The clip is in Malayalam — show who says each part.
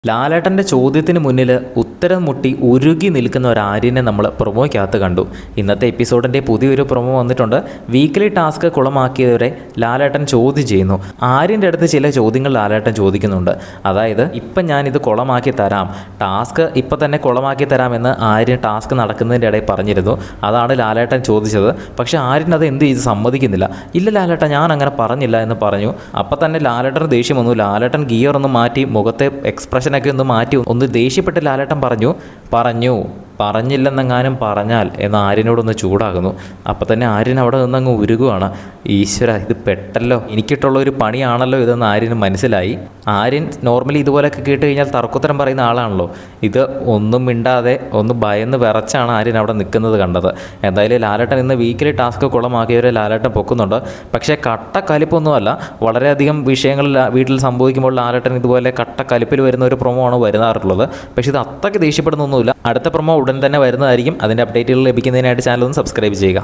Speaker 1: ലാലേട്ടൻ്റെ ചോദ്യത്തിന് മുന്നിൽ ഉത്തരം മുട്ടി ഉരുകി നിൽക്കുന്ന ഒരു ആര്യനെ നമ്മൾ പ്രൊമോയ്ക്കകത്ത് കണ്ടു. ഇന്നത്തെ എപ്പിസോഡിൻ്റെ പുതിയൊരു പ്രൊമോ വന്നിട്ടുണ്ട്. വീക്കിലി ടാസ്ക് കുളമാക്കിയവരെ ലാലേട്ടൻ ചോദ്യം ചെയ്യുന്നു. ആര്യൻ്റെ അടുത്ത് ചില ചോദ്യങ്ങൾ ലാലേട്ടൻ ചോദിക്കുന്നുണ്ട്. അതായത് ഇപ്പം ഞാനിത് കുളമാക്കി തരാം, ടാസ്ക് ഇപ്പം തന്നെ കുളമാക്കി തരാമെന്ന് ആര്യൻ ടാസ്ക് നടക്കുന്നതിൻ്റെ ഇടയിൽ പറഞ്ഞിരുന്നു. അതാണ് ലാലേട്ടൻ ചോദിച്ചത്. പക്ഷേ ആര്യൻ അത് എന്ത് ചെയ്ത് സമ്മതിക്കുന്നില്ല. ഇല്ല ലാലേട്ടൻ, ഞാൻ അങ്ങനെ പറഞ്ഞില്ല എന്ന് പറഞ്ഞു. അപ്പം തന്നെ ലാലേട്ടന് ദേഷ്യം വന്നു. ലാലേട്ടൻ ഗിയർ ഒന്ന് മാറ്റി മുഖത്തെ എക്സ്പ്രഷൻ ഒക്കെ ഒന്ന് മാറ്റി ഒന്ന് ദേഷ്യപ്പെട്ട് ലാലേട്ടൻ പറഞ്ഞില്ലെന്നെങ്ങാനും പറഞ്ഞാൽ എന്ന് ആര്യനോടൊന്ന് ചൂടാകുന്നു. അപ്പം തന്നെ ആര്യൻ അവിടെ നിന്നങ്ങ് ഉരുകുവാണ്. ഈശ്വര, ഇത് പെട്ടല്ലോ, എനിക്കിട്ടുള്ള ഒരു പണിയാണല്ലോ ഇതെന്ന് ആര്യന് മനസ്സിലായി. ആര്യൻ നോർമലി ഇതുപോലെയൊക്കെ കേട്ട് കഴിഞ്ഞാൽ തർക്കുത്തരം പറയുന്ന ആളാണല്ലോ. ഇത് ഒന്നും മിണ്ടാതെ ഒന്ന് ഭയന്ന് വിറച്ചാണ് ആര്യൻ അവിടെ നിൽക്കുന്നത് കണ്ടത്. എന്തായാലും ലാലേട്ടൻ ഇന്ന് വീക്കിലി ടാസ്ക് കുളമാക്കിയവരെ ലാലേട്ടൻ പൊക്കുന്നുണ്ട്. പക്ഷേ കട്ടക്കലിപ്പൊന്നുമല്ല, വളരെയധികം വിഷയങ്ങൾ വീട്ടിൽ സംഭവിക്കുമ്പോൾ ലാലേട്ടൻ ഇതുപോലെ കട്ടക്കലിപ്പിൽ വരുന്ന ഒരു പ്രൊമോ ആണ് വരുന്നാറുള്ളത്. പക്ഷേ ഇത് അത്രയ്ക്ക് ദേഷ്യപ്പെടുന്നൊന്നുമില്ല. അടുത്ത പ്രൊമോ ഉടൻ തന്നെ വരുന്നതായിരിക്കും. അതിൻ്റെ അപ്ഡേറ്റുകൾ ലഭിക്കുന്നതിനായിട്ട് ചാനൽ ഒന്ന് സബ്സ്ക്രൈബ് ചെയ്യുക.